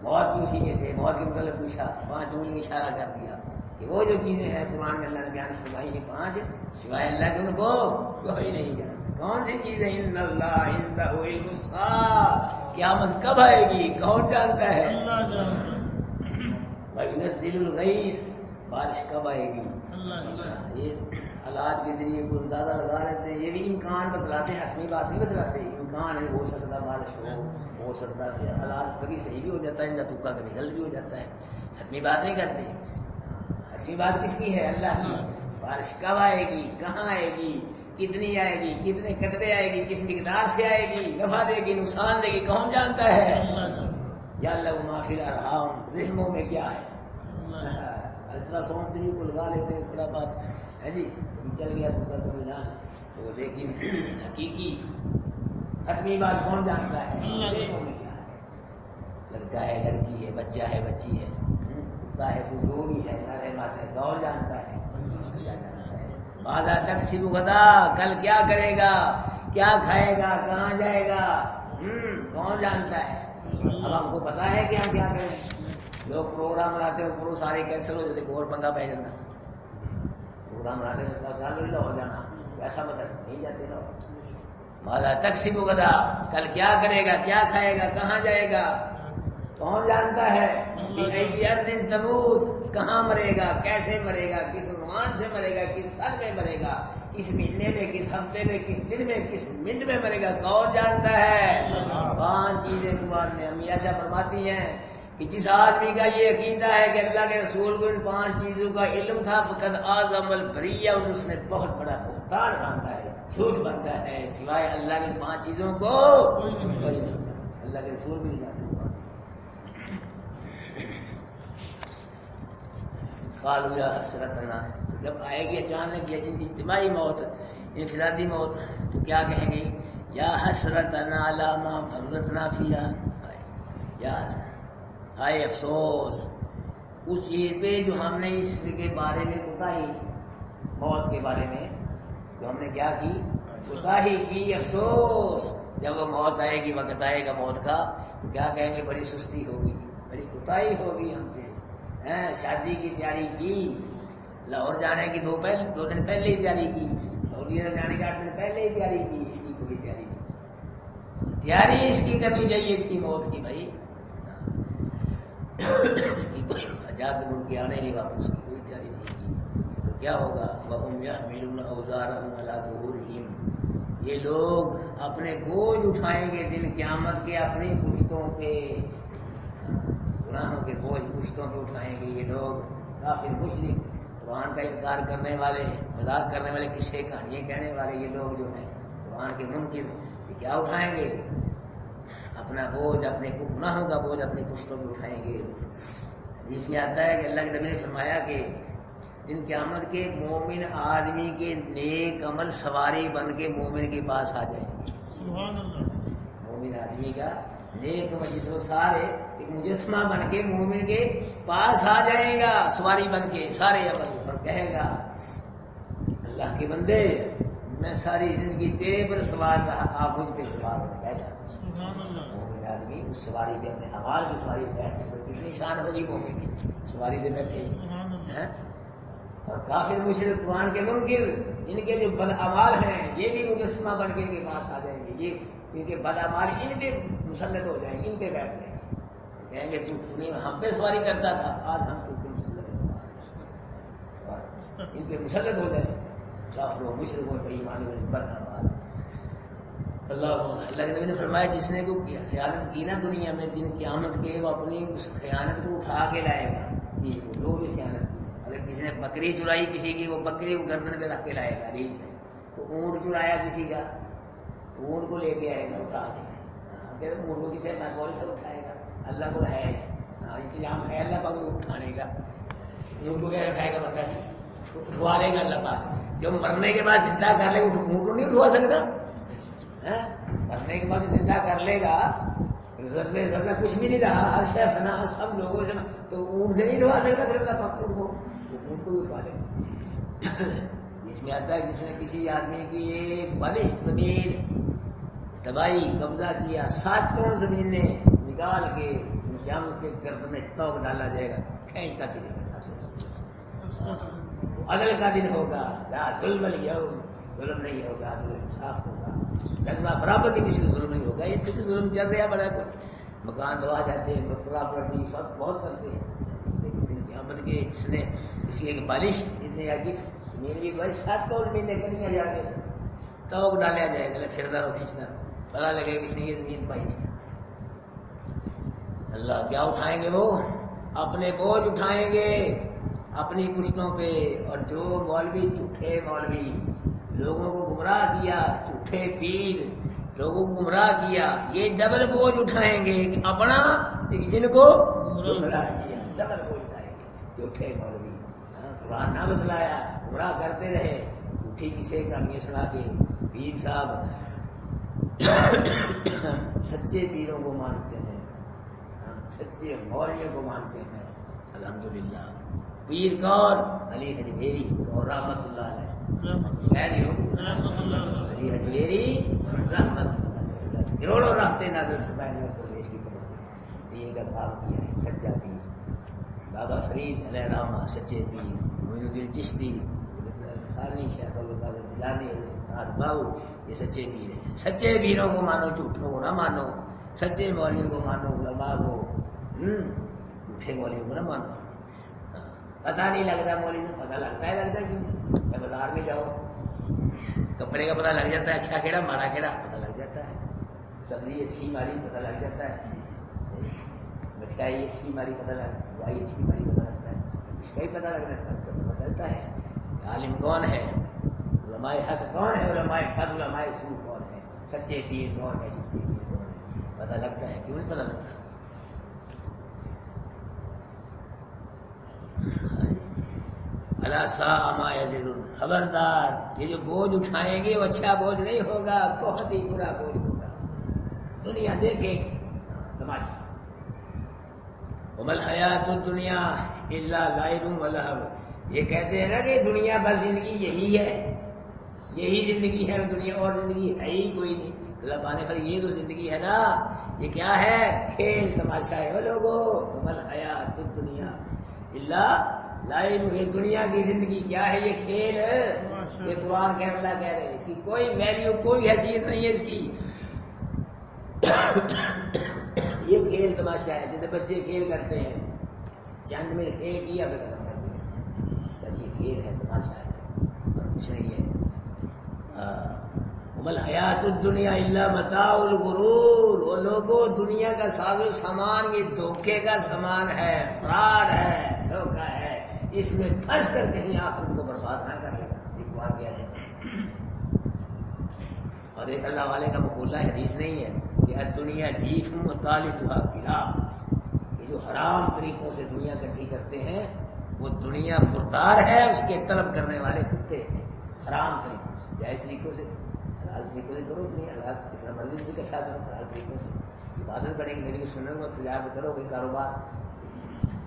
موت بھی اسی میں سے. موت کے مطلب پوچھا 5 انگلی اشارہ کر دیا کہ وہ جو چیزیں ہیں قرآن میں اللہ نے بیان فرمائی ہیں 5 سوائے اللہ کے ان کو کوئی نہیں جانتا. کون سی چیزیں؟ ان اللہ عنده علم الساعۃ، قیامت کب آئے گی کون جانتا ہے؟ وَيُنَزِّلُ الْغَيْثَ، بارش کب آئے گی؟ یہ حالات کے ذریعے کو اندازہ لگا لیتے ہیں. یہ بھی امکان بتلاتے ہیں، حتمی بات نہیں بتلاتے. امکان ہے ہو سکتا بارش ہو سکتا ہے حالات کبھی صحیح بھی ہو جاتا ہے تکا کبھی غلط بھی ہو جاتا ہے. حتمی بات نہیں کرتے. حتمی بات کس کی ہے؟ اللہ کی. بارش کب آئے گی، کہاں آئے گی، کتنی آئے گی، کتنے قطرے آئے گی، کس مقدار سے آئے گی، نفع دے گی نقصان دے گی، کون جانتا ہے؟ یا اللہ ما فی الارحام، رحموں میں کیا ہے؟ الٹرا ساؤنڈ بھی کو لگا لیتے ہیں تھوڑا بات ہے جی، کبھی چل گیا کبھی نہ. تو لیکن حقیقی حتمی بات کون جانتا ہے؟ رحموں میں کیا ہے؟ لڑکا ہے لڑکی ہے، بچہ ہے بچی ہے، کتا ہے تو جو بھی ہے، نہ رحمت ہے کون جانتا ہے؟ ماذا تکسب غدا، کل کیا کرے گا، کیا کھائے گا، کہاں جائے گا، کون جانتا ہے؟ اب ہم کو پتا ہے کہ ہم کیا کریں. لوگ پروگرام بناتے ہیں اوپر سارے کینسل ہو جاتے، اور پنگا پہ جانا. پروگرام بناتے چالو ہو جانا، ایسا مطلب نہیں جاتے لوگ. ماذا تکسب غدا، کل کیا کرے گا، کیا کھائے گا، کہاں جائے گا، کون جانتا ہے؟ بِأَيِّ أَرْضٍ تَمُوتُ، کہاں مرے گا، کیسے مرے گا، کس عنوان سے مرے گا، کس سن میں مرے گا، کس مہینے میں، کس ہفتے میں، کس دن میں، کس منٹ میں مرے گا، کون جانتا ہے؟ 5 چیزیں قرآن میں امی عائشہ فرماتی ہیں کہ جس آدمی کا یہ عقیدہ ہے کہ اللہ کے رسول کو ان 5 چیزوں کا علم تھا فقد اعظم البریہ، اس نے بہت بڑا بہتان باندھا ہے، جھوٹ باندھا ہے. سوائے اللہ کی 5 چیزوں کو کوئی نہیں جانتا. اللہ کے رسول بھی نہیں جانتے. قالوا یا حسرتنا، جب آئے گی اچانک یہ اجتماعی موت، انفرادی موت، تو کیا کہیں گے؟ یا حسرتنا علی ما فرطنا فیہا، یا ہائے افسوس اس چیز پہ جو ہم نے اس کے بارے میں کوتاہی، موت کے بارے میں جو ہم نے کیا کی، کوتاہی کی، افسوس جب وہ موت آئے گی، وقت آئے گا موت کا، تو کیا کہیں گے، بڑی سستی ہوگی، بڑی کوتاہی ہوگی ہم سے، شادی کی تیاری کی، لاہور جانے کی 2 دن پہلے ہی تیاری کی، سعودی عرب جانے کے 8 دن پہلے ہی تیاری کی، اس کی کوئی تیاری نہیں، تیاری اس کی کرنی چاہیے تھی موت کی بھائی، اس کی جا کے ملک کے آنے نہیں، واپس کی کوئی تیاری نہیں کی، تو کیا ہوگا، وَهُمْ يَحْمِلُونَ أَوْزَارَهُمْ عَلَىٰ ظُهُورِهِمْ، یہ لوگ اپنے بوجھ اٹھائیں گے دن قیامت کے اپنی پشتوں پہ، گناہوں کے بوجھ پشتوں پہ اٹھائیں گے یہ لوگ، کافر مشرک، قرآن کا انکار کرنے والے، مذاق کرنے والے، قصے کہانیاں کہنے والے، یہ لوگ جو ہیں قرآن کے منکر، یہ کیا اٹھائیں گے، اپنا بوجھ، اپنے گناہوں کا بوجھ اپنے پشتوں پہ اٹھائیں گے۔ اس میں آتا ہے کہ اللہ کے نبی نے فرمایا کہ دن قیامت کے مومن آدمی کے نیک عمل سواری بن کے مومن کے پاس آ جائیں گے، سبحان اللہ، مومن آدمی کا نیک عمل جو سارے ایک مجسمہ بن کے مومن کے پاس آ جائے گا، سواری بن کے سارے عمل، اور کہے گا اللہ کے بندے میں ساری زندگی تیرے پر سوار رہا، آپ مجھ پہ سوار ہو بیٹھا، سبحان اللہ، مومن آدمی اس سواری پہ اپنے اعمال کی سواری پہ بیٹھے، کتنی شان ہوگی مومن کی سواری پہ بیٹھے، سبحان اللہ، اور کافر مشرک قرآن کے منکر، ان کے جو بد اعمال ہیں یہ بھی مجسمہ بن کے ان کے پاس آ جائیں گے، یہ ان کے بد اعمال ان پہ مسلط ہو جائیں گے، ان پہ بیٹھ جائیں گے، کہیں گے تو ہم پہ سواری کرتا تھا، آج ہم کو مسلط ہے، ان پہ مسلط ہو جائیں گے، کافروں مشرکوں پہ ایمان والے بد اعمال۔ اللہ کے نبی نے فرمایا جس نے کوئی خیانت کی نا دنیا میں، دن قیامت کے وہ اپنی اس خیانت کو اٹھا کے لائے گا، جو بھی خیانت کی، اگر کسی نے بکری چرائی کسی کی، وہ بکری کو گردن پہ رکھ کے لائے گا، ریچھ ہے، تو اونٹ چرایا کسی کا، تو اونٹ کو لے کے آئے گا اٹھا کے، اونٹ کو کتنے پیغور سے اٹھائے گا، اللہ کو ہے انتظام ہے اللہ پاک کو اٹھانے کا، اونٹ کو کیا اٹھائے گا، بتا اٹھوا لے گا اللہ پاک، جو مرنے کے بعد زندہ کر لے گا، اونٹ کو نہیں اٹھوا سکتا، مرنے کے بعد زندہ کر لے گا، ذرے ذرہ کچھ بھی نہیں رہا، ہر شے فنا، سب لوگوں سے، تو اونٹ سے نہیں اٹھوا سکتا، پھر اللہ پاک اونٹ کو اٹھوا لے گا۔ اس میں آتا ہے جس نے کسی آدمی کی ایک بالش زمین تباہی قبضہ کیا، 7 زمین نے نکال کے قیامت کے گردن میں توق ڈالا جائے گا، کھینچتا چلے گا، 7 عدل کا دن ہوگا، لا ظلم اليوم، ظلم نہیں ہوگا، عدل انصاف ہوگا، سزا برابر کی کسی کو ظلم نہیں ہوگا، یہ تو ظلم چل رہا بڑا کچھ، مکان دوا جاتے ہیں، پراپرٹی سب بہت کرتے ہیں، لیکن دن قیامت کے جس نے کسی ایک بالش اتنے آگے میری بھائی 7 مہینے کریاں جا کے توق ڈالیا جائے گا، پھر دارو کھینچنا پتا لگے کس نے یہ زمین پائی تھی۔ اللہ کیا اٹھائیں گے، وہ اپنے بوجھ اٹھائیں گے اپنی پشتوں پہ، اور جو مولوی جھوٹے مولوی لوگوں کو گمراہ کیا، جھوٹے پیر لوگوں کو گمراہ کیا، یہ ڈبل بوجھ اٹھائیں گے، ایک اپنا ایک جن کو گمراہ کیا، ڈبل بوجھ اٹھائیں گے جھوٹے مولوی، قرآن نہ بتلایا، گمراہ کرتے رہے، جھوٹی کسے کہانیاں سنا کے، پیر صاحب سچے پیروں کو مانتے ہیں، سچے مولویوں کو مانتے ہیں، الحمدللہ۔ پیر کون؟ علی حجویری اور رحمت اللہ علیہ، علی حجویری رحمت اللہ علیہ، کروڑوں رہتے نازل فرمائے پردیش کی کروڑوں، دین کا کام کیا ہے، سچا پیر۔ بابا فرید علیہ رحمہ سچے پیر، معین الدین چشتی، ثانی شیخ القادر جیلانی، حضرت باؤ، یہ سچے پیر ہیں۔ سچے پیروں کو مانو، جھوٹوں کو نہ مانو، سچے مولویوں کو مانو، علماء کو، جھوٹے مولویوں کو نہ مانو۔ پتہ نہیں لگتا مولوی سے، پتہ لگتا ہے، لگتا ہے کیوں؟ یا بازار میں جاؤ کپڑے کا پتہ لگ جاتا ہے، اچھا کیڑا مارا کیڑا پتہ لگ جاتا ہے، سبزی اچھی ماری پتہ لگ جاتا ہے، مٹھائی اچھی ماری پتہ لگ، دوائی اچھی ماری پتہ لگتا ہے، اس کا ہی پتہ بدلتا ہے۔ عالم کون ہے، علماء حق کون ہے، علماء حق علماء سو کون ہے، سچے پیر کون ہے، جھوٹے پیر کون ہے، پتہ لگتا ہے، کیوں نہیں پتہ لگتا؟ اللہ ساء ما یزرون، خبردار یہ جو بوجھ اٹھائیں گے وہ اچھا بوجھ نہیں ہوگا، بہت ہی برا بوجھ ہوگا، دنیا دیکھے تماشا۔ وما الحیات الدنیا الا لعب و لہو. یہ کہتے ہیں نا کہ دنیا بس زندگی یہی ہے، یہی زندگی ہے، دنیا اور زندگی ہے ہی کوئی نہیں. اللہ بانے پر یہ تو زندگی ہے نا، یہ کیا ہے؟ کھیل تماشا ہے. وہ لوگوں وما الحیات الدنیا الا لعب، یہ دنیا کی زندگی کیا ہے؟ یہ کھیل ہے. یہ قرآن کہ اللہ کہہ رہے ہیں اس کی کوئی ویلیو، کوئی حیثیت نہیں ہے اس کی. یہ کھیل تماشا ہے جیسے بچے کھیل کرتے ہیں، چند میں کھیل کیا پھر ختم کر دیا. بس یہ کھیل ہے، تماشا ہے اور کچھ نہیں ہے. وما الحیات الدنیا الا متاع الغرور. وہ لوگوں دنیا کا ساز و سامان یہ دھوکے کا سامان ہے، فراڈ ہے، دھوکہ ہے. اس میں پھنس کر کہیں آخرت کو برباد نہ کر لے گا. اور ایک اللہ والے کا مقولہ حدیث نہیں ہے کہ دنیا جیف طالبها کلاب، کہ جو حرام طریقوں سے دنیا اکٹھی کرتے ہیں وہ دنیا مردار ہے، اس کے طلب کرنے والے کتے ہیں. حرام طریقوں سے، جائز طریقوں سے، حلال طریقوں سے کرو، دنیا حلال جتنا مرضی سے اکٹھا کرو، حلال طریقوں سے عبادت بنے گی. نبی کی سنت کو تجارت کرو، کوئی کاروبار،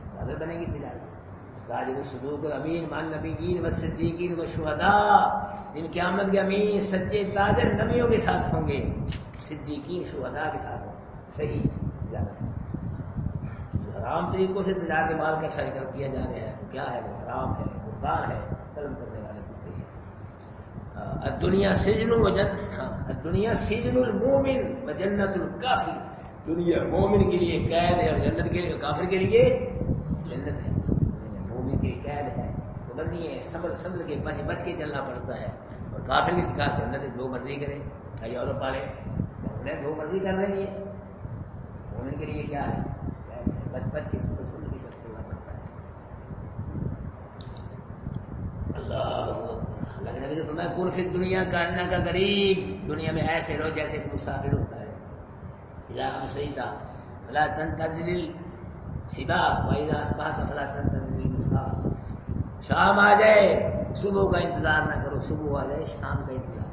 عبادت بنے گی تجارت. تاجر الصدوق الامین مع النبیین والصدیقین والشہداء. دن قیامت کے امین سچے تاجر نبیوں کے ساتھ ہوں گے، صدیقین شہداء کے ساتھ ہوں. صحیح تجارت. حرام طریقوں سے تجارت مال کا اکٹھا کیا جا رہا ہے، کیا ہے؟ وہ حرام ہے، مردار ہے، طلب کرنے والے ہوتے ہیں. الدنیا سجن الدنیا سجن المومن و جنت الکافر. دنیا مومن کے لیے قید ہے اور جنت کے لیے، کافر کے لیے جنت ہے. مومن کے لیے قید ہے، پابندی ہے، سنبھل کے بچ کے چلنا پڑتا ہے. اور کافر کی دکھا جنت جو مرضی کرے. یورپ والے انہیں جو مرضی کر رہے ہیں. مومن کے لیے کیا ہے؟ بچ کے سنبھل کے چلنا پڑتا ہے. اللہ کے نبی نے فرمایا کن فی الدنیا کاننا کا غریب. دنیا میں ایسے رہو جیسے ایک مسافر ہوتا ہے. اذا امسیت فلا تنتظر الصبا واذا اصبحت فلا تنتظر المساء. شام آ جائے صبح کا انتظار نہ کرو، صبح آ جائے شام کا انتظار.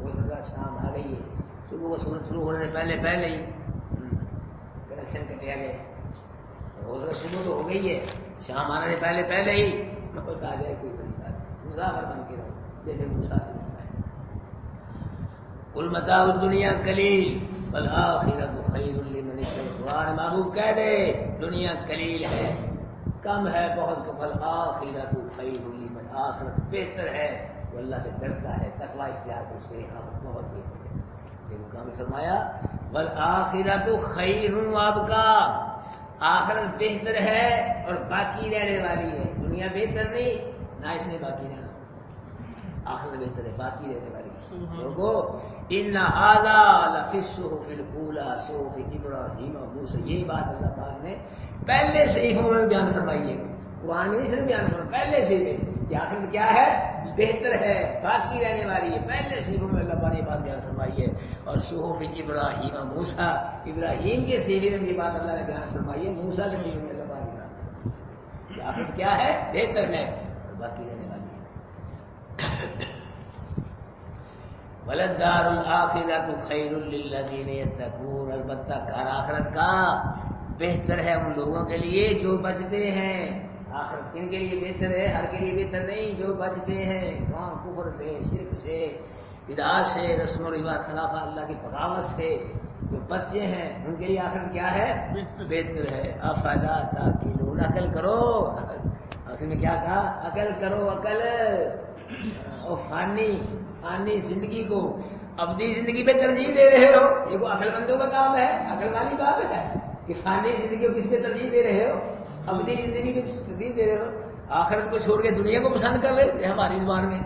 ہو سکتا شام آ گئی ہے، صبح کو سورج شروع ہونے سے پہلے ہی کنیکشن کٹیا گیا. ہو سکتا صبح تو ہو گئی ہے، شام آنے سے پہلے ہی محبت آ جائے. کوئی بڑی بات مسافر بن کے رہو جیسے مسافر ہوتا ہے. قل متاع الدنیا قلیل والآخرۃ خیر لمن اتقى. قرآن محبوب کہہ دے دنیا قلیل ہے، کم ہے، بہت کم. والآخرۃ خیر لمن، آخرت بہتر ہے وہ اللہ سے ڈرتا ہے، تقوی اختیار کر، اس کے آخرت بہت بہتر ہے. دیکھو کہاں فرمایا والآخرۃ خیر. آپ کا آخرت بہتر ہے اور باقی رہنے والی ہے. دنیا بہتر نہیں، نہ اس نے باقی رہنا. آخرت بہتر ہے، باقی رہنے والی. لوگوں ان ھذا لفی الصحف الاولی صحف ابراہیم و موسی. یہی بات اللہ پاک نے پہلے صحیفوں میں بیان فرمائی ہے. قرآن میں نہیں صرف بیان فرمایا، پہلے سے کہ آخرت کیا ہے؟ بہتر ہے، باقی رہنے والی ہے. پہلے صحیفوں میں اللہ پاک نے یہ بات بیان فرمائی ہے. اور صحف ابراہیم و موسی، ابراہیم کے صحیفے میں یہ بات اللہ نے بیان فرمائی ہے. موسی کے صحیفے میں اللہ پاک نے بیان فرمائی ہے. آخرت کیا ہے؟ بہتر ہے اور باقی رہنے والی ہے. وَلَلدَّارُ الْآخِرَةُ خَيْرٌ لِّلَّذِينَ يَتَّقُونَ. البتہ کار آخرت کا بہتر ہے ان لوگوں کے لیے جو بچتے ہیں. آخرت کن کے لیے بہتر ہے؟ ہر کے لیے بہتر نہیں. جو بچتے ہیں کہاں کفر سے، شرک سے، بدعات سے، رسم و رواج خلاف اللہ کی بغاوت سے، جو بچے ہیں ان کے لیے آخرت کیا ہے؟ بہتر ہے. افلا تعقلون. عقل کرو. آخر میں کیا کہا؟ عقل کرو. عقل اور فانی زندگی کو ابدی زندگی پہ ترجیح دے رہے ہو. یہ کو عقل مندوں کا کام ہے، عقل والی بات ہے کہ فانی زندگی کو کس پہ ترجیح دے رہے ہو؟ ابدی زندگی پہ ترجیح دے رہے ہو. آخرت کو چھوڑ کے دنیا کو پسند کر رہے ہو. ہماری زبان میں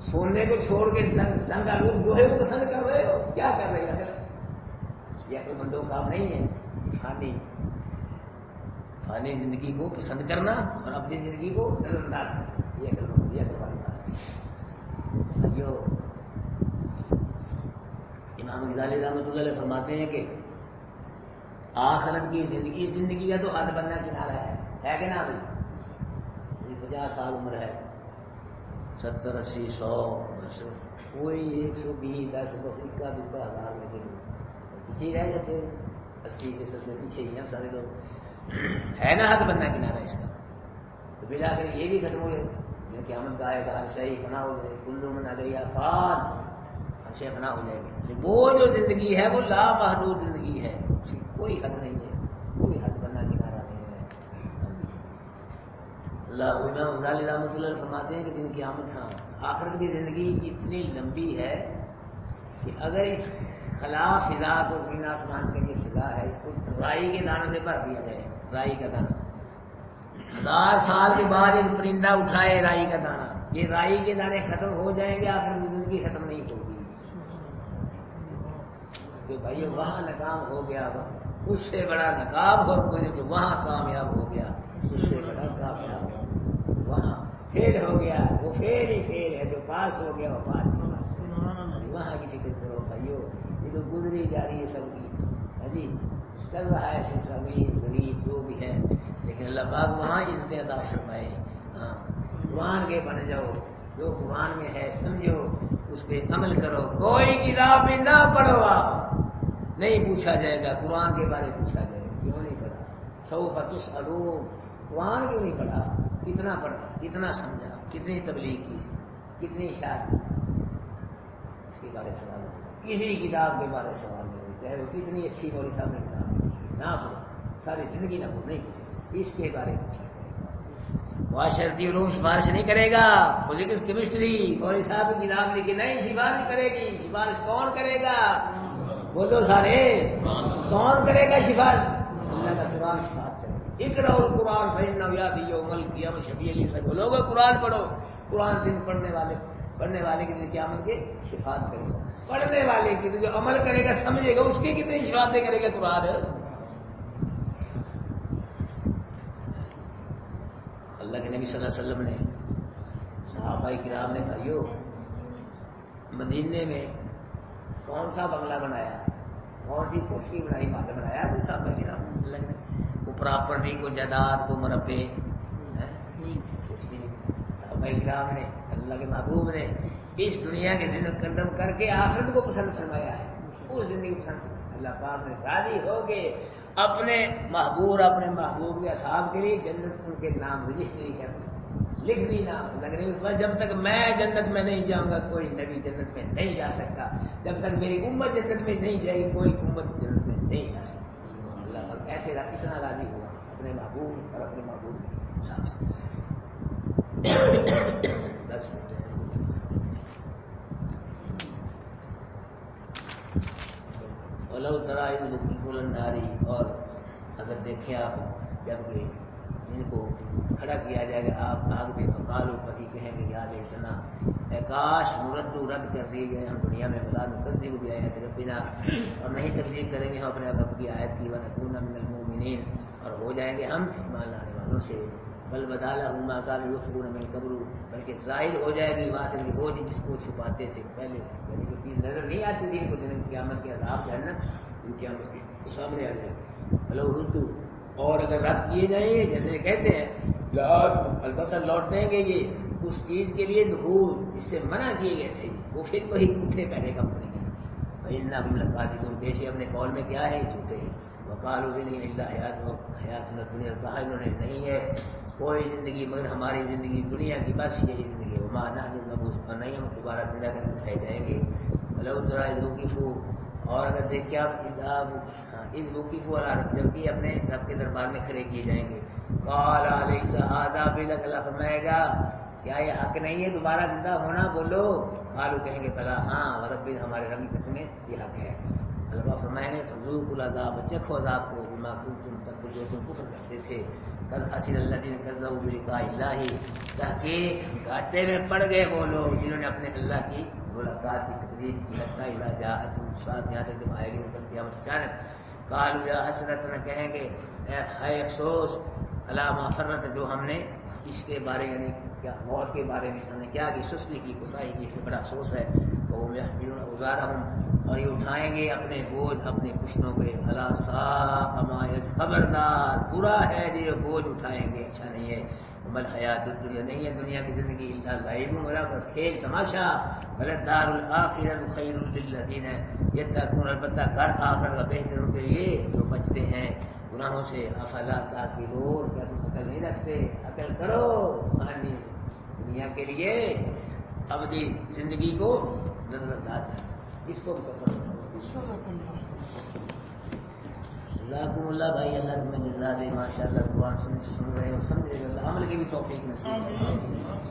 سونے کو چھوڑ کے زنگ آلود لوہے کو پسند کر رہے ہو. کیا کر رہے ہو؟ یہ عقل مندوں کا کام نہیں ہے. فانی زندگی کو پسند کرنا اور اپنی زندگی کو نظر انداز کرنا، یہ عقل والی بات ہے. امام غزالی رحمۃ اللہ علیہ فرماتے ہیں کہ آخرت کی زندگی کا تو حد بننا کنارہ ہے کہ نا بھائی؟ 50 سال عمر ہے، 70 80 100 بس کوئی 120 10 بس اکا دکا ہزار میں سے پیچھے ہی رہ جاتے ہیں. 80 سے 70 پیچھے ہی ہیں سارے لوگ. ہے نا حد بننا کنارہ اس کا، تو بلا کر یہ بھی ختم ہو گئے قیامت کا آئے گا، ہر شے فنا ہو جائے، کلو من علیہا فان، ہر شے فنا ہو جائے گی. وہ جو زندگی ہے وہ لامحدود زندگی ہے، اس کی کوئی حد نہیں ہے، کوئی حد بننا کنارہ نہیں ہے. اللہ امام غزالی رحمۃ اللہ فرماتے ہیں کہ دن قیامت، ہاں آخرت کی زندگی اتنی لمبی ہے کہ اگر اس خلا فضا کو زمین آسمان کے جو فضا ہے اس کو رائی کے دانے سے بھر دیا جائے، رائی کا دانہ 1000 سال کے بعد ایک پرندہ اٹھائے رائی کا دانہ، یہ رائی کے دانے ختم ہو جائیں گے، آخر کی زندگی ختم نہیں ہوگی. تو بھائی وہاں ناکام ہو گیا، اس سے بڑا ناکام اور کوئی نہیں، وہاں کامیاب ہو گیا، اس سے بڑا کامیاب ہو گیا. وہاں فیل ہو گیا، وہ فیل ہی فیل ہے، جو پاس ہو گیا وہ پاس ہی پاس ہے. وہاں کی فکر کرو بھائیو، یہ تو گزری جا رہی ہے سب کی، ہاں جی چل رہا ہے ایسے امیر غریب جو بھی ہے، لیکن اللہ پاک وہاں عزتیں عطا فرمائے. ہاں قرآن کے بن جاؤ، جو قرآن میں ہے سمجھو، اس پہ عمل کرو. کوئی کتاب بھی نہ پڑھو، آپ نہیں پوچھا جائے گا، قرآن کے بارے پوچھا جائے گا کیوں نہیں پڑھا، سوف تسألون، قرآن کیوں نہیں پڑھا، کتنا پڑھا، کتنا سمجھا، کتنی تبلیغ کی، کتنی شاد، اس کے بارے سوال ہو. کسی کتاب کے بارے سوال نہیں، چاہے وہ کتنی اچھی مولوی صاحب نے کتاب لکھی ہے، نہ پڑھو، ساری زندگی نہ پڑھو، نہیں پوچھے، اس کے بارے پوچھا جائے گا. معاشرتی علوم سفارش نہیں کرے گا، فزکس کیمسٹری مولوی صاحب کی کتاب لکھی نہیں سفارش کرے گی. سفارش کون کرے گا؟ بولو سارے، کون کرے گا سفارش؟ اللہ کا قرآن سفارش کرے گا. اقرأ القرآن فإنه يأتي يوم القيامة شفيعا للمسلمين. لوگوں قرآن پڑھو، قرآن دن پڑھنے والے کی دن قیامت کے شفاعت کرے گا. پڑھنے والے کی جو عمل کرے گا سمجھے گا، اس کی کتنی شفاعتیں کرے گا قرآن. اللہ کے نبی صلی اللہ علیہ وسلم نے صحابہ کرام نے بھائیو مدینے میں کون سا بنگلہ بنایا، کون سی کوٹھی بنائی، محل بنایا وہ صحابہ کرام. اللہ کے کو پراپرٹی کو جائیداد کو مربے کچھ بھی صحابہ کرام نے، اللہ کے محبوب نے اس دنیا کی زندگی قدم کر کے آخرت کو پسند فرمایا ہے. وہ زندگی پسند فرمایا. اللہ پاک نے راضی ہو کے اپنے محبوب کے اصحاب کے لیے جنت ان کے نام رجسٹری کر لکھ دی نام. اللہ کے جب تک میں جنت میں نہیں جاؤں گا کوئی نبی جنت میں نہیں جا سکتا، جب تک میری امت جنت میں نہیں جائے گی کوئی امت جنت میں نہیں جا سکتی. اللہ پاک ایسے اتنا راضی ہوا اپنے محبوب اور اپنے محبوب کے حساب سے. 10 منٹ ولو ترا اذ وقفوا النار، اور اگر دیکھیں آپ جب کہ ان کو کھڑا کیا جائے گا آپ آگ پہ، فقالوا پسی کہیں گے یا لیتنا، اے کاش نردو رد کر دیے گئے ہم دنیا میں، ولا نکذب بآیات ربنا، اور نہیں تکذیب کریں گے ہم اپنے رب کی آیت کی، ونکون من المؤمنین، اور ہو جائیں گے ہم ایمان لانے والوں سے. بل بدا لهم ما كانوا يخفون من قبل، بلکہ ظاہر ہو جائے گی وہاں سے وہ جس کو چھپاتے تھے پہلے سے، یعنی کہ چیز نظر نہیں آتی تھی ان کو، دن قیامت کے عذاب جہنم ان قیامت کے سامنے آ جائے گی. بلو ردو، اور اگر رد کیے جائیں جیسے کہتے ہیں البتہ لوٹ دیں گے یہ اس چیز کے لیے نحوظ اس سے منع کیے گئے تھے، وہ پھر وہی اٹھے پہلے کم کریں گے. وَإِنَّهُمْ لَكَاذِبُونَ، پیشے اپنے قول میں کیا ہے جھوٹے ہیں. وقالوا بھی نہیں الا حیاتنا دنیا، کہا انہوں نے نہیں ہے کوئی زندگی مگر ہماری زندگی دنیا کی، بس یہی زندگی. وما نحن بمبعوثین، نہیں ہم دوبارہ زندہ کر اٹھائے جائیں گے. ولو تری اذ وقفوا، اور اگر دیکھیں آپ اذ وقفوا علی رب، جبکہ اپنے رب کے دربار میں کھڑے کیے جائیں گے. قال الیس ھذا بالحق، اللہ فرمائے گا کیا یہ حق نہیں ہے دوبارہ زندہ ہونا؟ بولو. قالوا کہیں گے بلا، ہاں ورب، ہمارے رب کی قسم یہ حق ہے. اللہ فرمائے گا فذوقوا العذاب، چکھو عذاب کو، بما کنتم تکفرون، جو تم کفر کرتے تھے. قد خسر الذین کذبوا بلقاء اللہ، تحقیق گھاٹے میں پڑ گئے وہ لوگ جنہوں نے اپنے اللہ کی ملاقات کی تقریب کی. حتی اذا جاءتهم الساعۃ، یہاں تک جب آئے گی بس قیامت اچانک. قالوا یا حسرتنا، کہیں گے اے افسوس، علی ما فرط، جو ہم نے اس کے بارے یعنی کیا موت کے بارے میں ہم نے کیا کی سستی کی، کوتاہی کی، اس میں بڑا افسوس ہے. وهم يحملون اوزارهم، اور یہ اٹھائیں گے اپنے بوجھ اپنے پشتوں پہ. الا ساء ما یزرون، خبردار برا ہے جو یہ بوجھ اٹھائیں گے، اچھا نہیں ہے. بل حیات الدنیا، نہیں ہے دنیا کی زندگی الا لعب و کھیل تماشا. بل الدار الاخرۃ خیر للذین یتقون، البتہ گھر آخرت کا بہتر ان کے لیے جو بچتے ہیں. گناہوں سے. افلا تعقلون، کیا تم عقل نہیں رکھتے؟ عقل کرو. فانی دنیا کے لیے ابدی زندگی کو نظر انداز ہے، اس کو کرو. جزاکم اللہ بھائی، اللہ تمہیں جزا دے. ماشاء اللہ قرآن سن رہے ہو، سمجھ رہے ہو، عمل کی بھی توفیق نصیب ہے.